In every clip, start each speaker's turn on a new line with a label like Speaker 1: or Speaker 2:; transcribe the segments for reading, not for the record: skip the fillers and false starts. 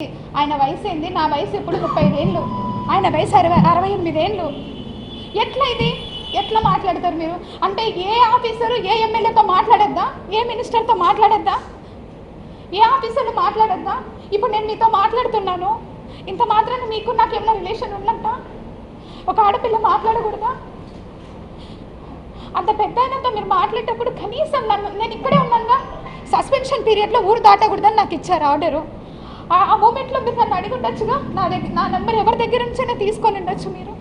Speaker 1: ఆయన వయసు ఏంది? నా వయసు ఇప్పుడు 35 ఏళ్ళు, ఆయన వయసు 68 ఏళ్ళు. ఎట్లా ఇది? ఎట్లా మాట్లాడతారు మీరు? అంటే ఏ ఆఫీసరు ఏ ఎమ్మెల్యేతో మాట్లాడద్దా? ఏ మినిస్టర్తో మాట్లాడద్దా? ఏ ఆఫీసర్లు మాట్లాడద్దా? ఇప్పుడు నేను మీతో మాట్లాడుతున్నాను, ఇంత మాత్రాన మీకు నాకు ఏమైనా రిలేషన్ ఉన్నట్ట? ఒక ఆడపిల్ల మాట్లాడకూడదా? అంత పెద్ద ఆయనతో మీరు మాట్లాడేటప్పుడు కనీసం నేను ఇక్కడే ఉన్నానుగా, సస్పెన్షన్ పీరియడ్లో ఊరు దాటకూడదని నాకు ఇచ్చారు ఆర్డరు. ఆ మూమెంట్లో మీరు నన్ను అడిగి ఉండొచ్చుగా, నా నెంబర్ ఎవరి దగ్గర నుంచైనా తీసుకొని ఉండొచ్చు మీరు.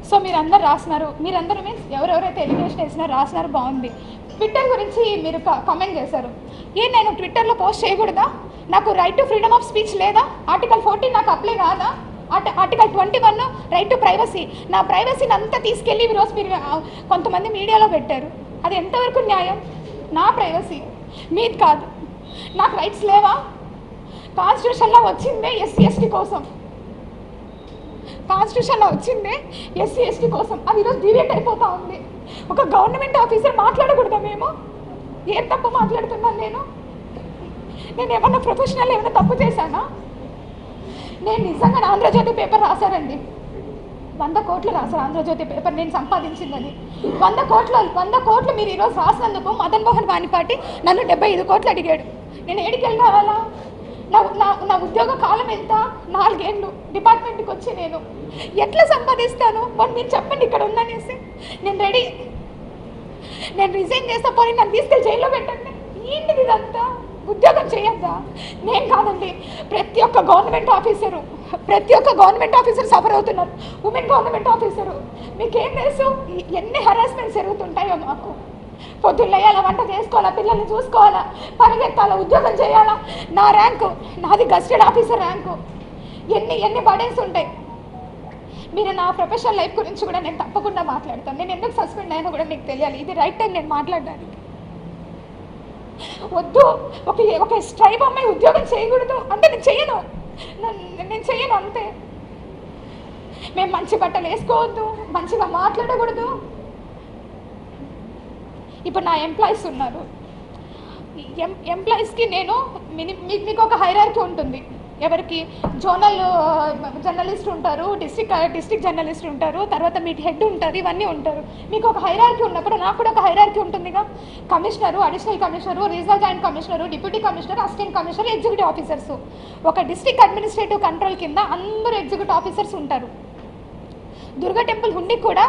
Speaker 1: సో మీరందరూ రాసినారు, మీరందరూ మీన్స్ ఎవరెవరైతే ఎలిగేషన్ వేసినారో రాసినారు, బాగుంది. ట్విట్టర్ గురించి మీరు కామెంట్ చేశారు. నేను ట్విట్టర్లో పోస్ట్ చేయకూడదా? నాకు right to freedom of speech లేదా? ఆర్టికల్ 14 నాకు అప్లై కాదా? Article 21 right to privacy. నా ప్రైవసీని అంతా తీసుకెళ్ళి ఈరోజు మీరు కొంతమంది మీడియాలో పెట్టారు. అది ఎంతవరకు న్యాయం? నా ప్రైవసీ, మీది కాదు. నాకు రైట్స్ లేవా? కాన్స్టిట్యూషన్లో వచ్చిందే ఎస్సీ ఎస్టీ కోసం, కాన్స్టిట్యూషన్లో వచ్చిందే ఎస్సీ ఎస్టీ కోసం. అది ఈరోజు డివేట్ అయిపోతూ ఉంది. ఒక గవర్నమెంట్ ఆఫీసర్ మాట్లాడకూడదా? మేము ఏం తప్పు మాట్లాడుతున్నాను? నేను ఏమన్నా ప్రొఫెషనల్ ఏమైనా తప్పు చేశానా? నేను నిజంగా ఆంధ్రజ్యోతి పేపర్ రాశారండి, 100 కోట్లు రాశారు ఆంధ్రజ్యోతి పేపర్ నేను సంపాదించిందని. 100 కోట్లు మీరు ఈరోజు రాసినందుకు మదన్ మోహన్ వాణిపాటి నన్ను 75 కోట్లు అడిగాడు. నేను ఏడికి వెళ్ళి కావాలా? నా ఉద్యోగ కాలం ఎంత? 4 ఏళ్ళు డిపార్ట్మెంట్కి వచ్చి నేను ఎట్లా సంపాదిస్తాను? మీరు చెప్పండి ఇక్కడ ఉందనేసి. నేను రెడీ, నేను రిజైన్ చేస్తా, పోనీ నన్ను తీసుకెళ్ళి జైల్లో పెట్టండి. ఏంటిది ఇదంతా? ఉద్యోగం చేయొద్దా? నేను కాదండి, ప్రతి ఒక్క గవర్నమెంట్ ఆఫీసర్ సఫర్ అవుతున్నారు. ఉమెన్ గవర్నమెంట్ ఆఫీసరు, మీకేం తెలుసు ఎన్ని హరాస్మెంట్స్ జరుగుతుంటాయో మాకు? పొద్దున్న లేయాలా, వంట చేసుకోవాలా, పిల్లల్ని చూసుకోవాలా, పరిగెత్తాలా, ఉద్యోగం చేయాలా. నా ర్యాంకు, నాది గస్టెడ్ ఆఫీసర్ ర్యాంకు. ఎన్ని బర్డెన్స్ ఉంటాయి. మీరు నా ప్రొఫెషనల్ లైఫ్ గురించి కూడా నేను తప్పకుండా మాట్లాడతాను. నేను ఎందుకు సస్పెండ్ అయినా కూడా మీకు తెలియాలి. ఇది రైట్ టైం నేను మాట్లాడడానికి. వద్దు, ఒక స్ట్రైబ్ అమ్మాయి ఉద్యోగం చేయకూడదు అంటే నేను చెయ్యను అంతే. మేము మంచి బట్టలు వేసుకోవద్దు, మంచిగా మాట్లాడకూడదు. ఇప్పుడు నా ఎంప్లాయీస్ ఉన్నారు, ఎంప్లాయీస్కి నేను మీకు ఒక హైరార్కీ ఉంటుంది. ఎవరికి? జోనల్ జర్నలిస్ట్ ఉంటారు, డిస్ట్రిక్ట్ జర్నలిస్ట్ ఉంటారు, తర్వాత మీ హెడ్ ఉంటారు, ఇవన్నీ ఉంటారు. మీకు ఒక హైరార్కీ ఉన్నప్పుడు నాకు కూడా ఒక హైరార్కీ ఉంటుందిగా. Commissioner, additional commissioner, regional joint commissioner, deputy commissioner, assistant commissioner, executive officers. ఒక డిస్ట్రిక్ట్ అడ్మినిస్ట్రేటివ్ కంట్రోల్ కింద అందరూ ఎగ్జిక్యూటివ్ ఆఫీసర్స్ ఉంటారు. దుర్గా టెంపుల్ హుండీకి కూడా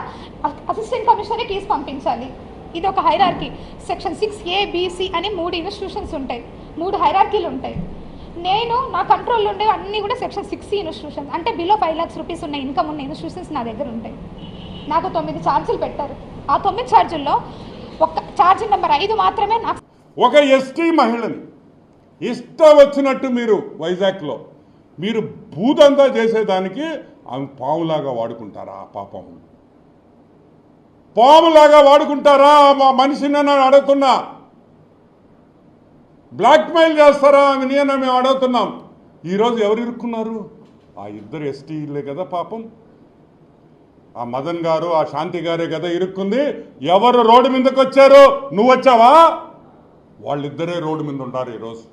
Speaker 1: అసిస్టెంట్ కమిషనరే కీస్ పంపించాలి. ఇది ఒక hierarchy. Section 6A, B, C అని 3 ఇన్స్టిట్యూషన్స్ ఉంటాయి, 3 హైరార్కీలు ఉంటాయి. నేను నా కంట్రోల్లో ఉండే అన్నీ కూడా సెక్షన్ 6C ఇన్స్టిట్యూషన్స్, అంటే బిలో 5 lakhs రూపీస్ ఉన్న ఇన్కమ్ ఉన్న ఇన్స్టిట్యూషన్స్ నా దగ్గర ఉంటాయి. నాకు 9 ఛార్జీలు పెట్టారు. ఆ 9 ఛార్జీల్లో ఒక ఛార్జీ నెంబర్ 5 మాత్రమే నాకు.
Speaker 2: ఒక ఎస్టీ మహిళని ఇష్టం వచ్చినట్టు మీరు వైజాగ్లో మీరు భూదంతా చేసేదానికి ఆమె పాములాగా వాడుకుంటారా? పాపం, పాములాగా వాడుకుంటారా? మా మనిషిని నేను అడుగుతున్నా. బ్లాక్మెయిల్ చేస్తారా అని మేము అడుగుతున్నాం. ఈరోజు ఎవరు ఇరుక్కున్నారు? ఆ 2 ఎస్టీలే కదా పాపం. ఆ మదన్ గారు, ఆ శాంతి గారే కదా ఇరుక్కుంది. ఎవరు రోడ్డు మీదకి వచ్చారు? నువ్వు వచ్చావా? వాళ్ళిద్దరే రోడ్డు మీద ఉంటారు ఈరోజు.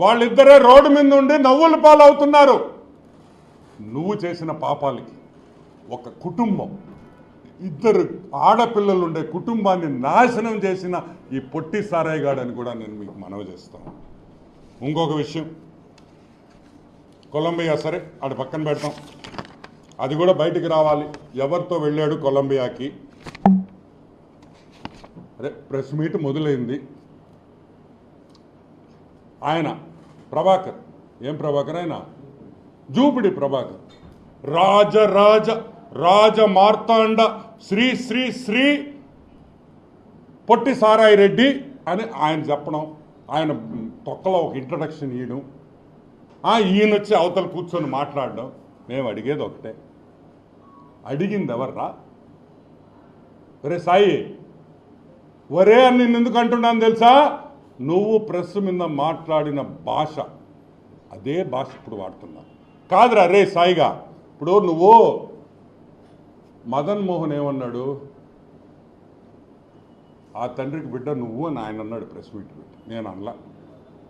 Speaker 2: వాళ్ళిద్దరే రోడ్డు మీద ఉండి నవ్వుల పాలవుతున్నారు. నువ్వు చేసిన పాపాలకి ఒక కుటుంబం, 2 ఆడపిల్లలు ఉండే కుటుంబాన్ని నాశనం చేసిన ఈ పొట్టి సారాయిగాడని కూడా నేను మీకు మనవి చేస్తాను. ఇంకొక విషయం, కొలంబియా సరే అటు పక్కన పెడతాం, అది కూడా బయటికి రావాలి. ఎవరితో వెళ్ళాడు కొలంబియాకి? అదే ప్రెస్ మీట్ మొదలైంది. ఆయన ప్రభాకర్, ఏం ప్రభాకర్? ఆయన జూపిడి ప్రభాకర్, రాజ మార్తాండ శ్రీ శ్రీ శ్రీ పొట్టి సారాయి రెడ్డి అని ఆయన చెప్పడం, ఆయన తొక్కలో ఒక ఇంట్రడక్షన్ ఈయన వచ్చి అవతల కూర్చొని మాట్లాడడం. మేము అడిగేది ఒకటే, అడిగింది ఎవర్రా? ఒరే సాయి, ఒరే అని నిన్ను ఎందుకు అంటున్నాను తెలుసా? నువ్వు ప్రెస్ మీద మాట్లాడిన భాష, అదే భాష ఇప్పుడు వాడుతున్నా కాదురా రే సాయిగా. ఇప్పుడు నువ్వు మదన్ మోహన్ ఏమన్నాడు? ఆ తండ్రికి బిడ్డ నువ్వు అని ఆయన అన్నాడు ప్రెస్ మీట్ పెట్టి. నేను అనలా.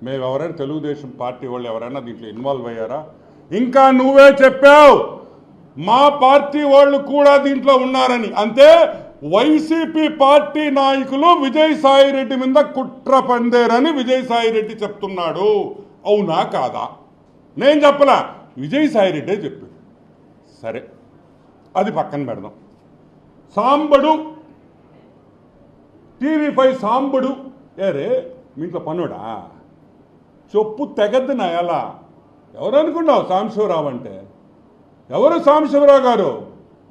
Speaker 2: మేము ఎవరైనా తెలుగుదేశం పార్టీ వాళ్ళు ఎవరైనా దీంట్లో ఇన్వాల్వ్ అయ్యారా? ఇంకా నువ్వే చెప్పావు మా పార్టీ వాళ్ళు కూడా దీంట్లో ఉన్నారని. అంతే వైసీపీ పార్టీ నాయకులు విజయసాయిరెడ్డి మీద కుట్ర పందేరని విజయసాయిరెడ్డి చెప్తున్నాడు. అవునా కాదా? నేను చెప్పలా, విజయసాయిరెడ్డే చెప్పాడు. సరే, అది పక్కన పెడదాం. సాంబడు టీవీ5 సాంబడు ఏరే మీ ఇంట్లో పనుడా చెప్పు తెగద్దు నా ఎలా. ఎవరు అనుకున్నావు సాంబశివరావు అంటే? ఎవరు సాంబశివరావు గారు?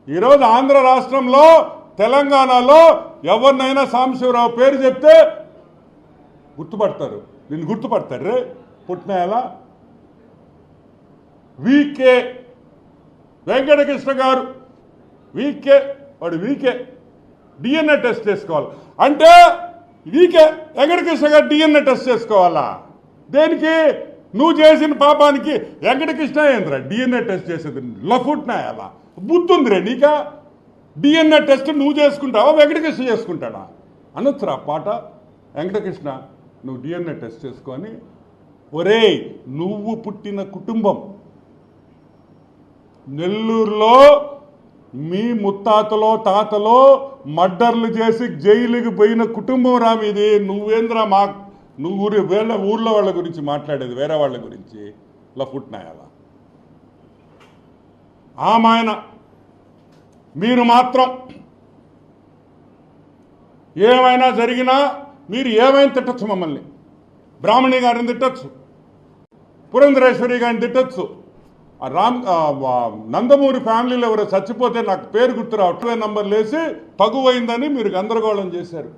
Speaker 2: ఈరోజు ఆంధ్ర రాష్ట్రంలో తెలంగాణలో ఎవరినైనా సాంబశివరావు పేరు చెప్తే గుర్తుపడతారు. నిన్ను గుర్తుపడతారు రే పుట్టిన ఎలా. వీకే వెంకటకృష్ణ గారు వీకే, వాడు వీకే డిఎన్ఏ టెస్ట్ చేసుకోవాలి అంటే వీకే వెంకటకృష్ణ గారు డిఎన్ఏ టెస్ట్ చేసుకోవాలా? దేనికి? నువ్వు చేసిన పాపానికి వెంకటకృష్ణ ఏంద్రా డిఎన్ఏ టెస్ట్ చేసేది? లఫుట్నా ఎలా బుద్ధుందిరే నీకా? డిఎన్ఏ టెస్ట్ నువ్వు చేసుకుంటావా వెంకటకృష్ణ చేసుకుంటాడా? అనొచ్చురా పాట. వెంకటకృష్ణ నువ్వు డిఎన్ఏ టెస్ట్ చేసుకొని, ఒరేయ్ నువ్వు పుట్టిన కుటుంబం నెల్లూరులో మీ ముత్తాతలో తాతలో మర్డర్లు చేసి జైలుకి పోయిన కుటుంబం రా మీది. నువ్వేంద్రా నువ్వు ఊర్లో వాళ్ళ గురించి మాట్లాడేది, వేరే వాళ్ళ గురించి లఫుట్నాయాలా? ఆమాయన మీరు మాత్రం ఏమైనా జరిగినా మీరు ఏమైనా తిట్టచ్చు మమ్మల్ని. బ్రాహ్మణి గారిని తిట్టచ్చు, పురంధరేశ్వరి గారిని తిట్టచ్చు, నందమూరి ఫ్యామిలీలో ఎవరో చచ్చిపోతే నాకు పేరు గుర్తు రావట్లే నంబర్లు వేసి తగువైందని మీరు గందరగోళం చేశారు.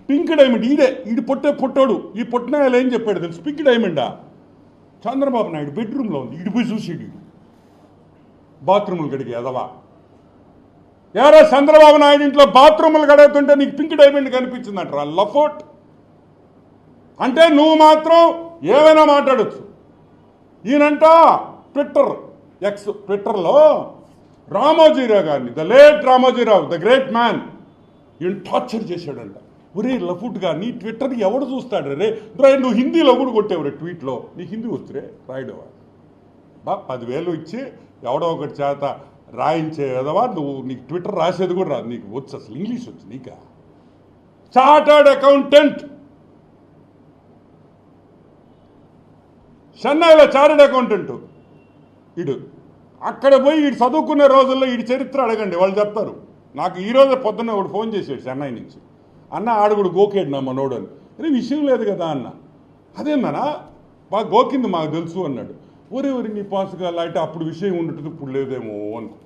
Speaker 2: పింక్ డైమండ్ ఈడు పొట్టోడు. ఈ పొట్టినాయాలు ఏం చెప్పాడు తెలుసు? పింక్ డైమండా చంద్రబాబు నాయుడు బెడ్రూమ్లో ఉంది. ఇటు పోయి చూసిడు బాత్రూములు గడిగి ఎదవా. ఎవరో చంద్రబాబు నాయుడు ఇంట్లో బాత్రూములు గడుగుతుంటే నీకు పింక్ డైమండ్ కనిపించిందంటారా? లఫోట్ అంటే నువ్వు మాత్రం ఏమైనా మాట్లాడచ్చు. ఈయనంట ట్విట్టర్లో రామోజీరావు గారిని, the late Ramoji Rao, the great man, ఈయన టార్చర్ చేశాడంట. ఒరే లఫుట్గా నీ ట్విట్టర్ ఎవడు చూస్తాడు రే? నువ్వు హిందీలో కూడా కొట్టేవరే ట్వీట్లో. నీకు హిందీ వచ్చురే రాయడవా? 10,000 ఇచ్చి ఎవడో ఒకటి చేత రాయించే విధవా నువ్వు. నీకు ట్విట్టర్ రాసేది కూడా రాదు. నీకు వచ్చు అసలు ఇంగ్లీష్ వచ్చు నీకా? చార్టర్డ్ అకౌంటెంట్, చెన్నైలో చార్టర్డ్ అకౌంటెంట్ ఈడు. అక్కడ పోయి వీడు చదువుకునే రోజుల్లో వీడి చరిత్ర అడగండి, వాళ్ళు చెప్తారు. నాకు ఈరోజు పొద్దున్న ఒకడు ఫోన్ చేసాడు చెన్నై నుంచి. అన్న ఆడుగుడు గోకేడు నా మనోడు అని. అరే విషయం లేదు కదా అన్న. అదేందనా బాగా గోకింది మాకు తెలుసు అన్నాడు. ఒరే నీ పాసుగా అంటే అప్పుడు విషయం ఉండటం ఇప్పుడు లేదేమో అనుకో.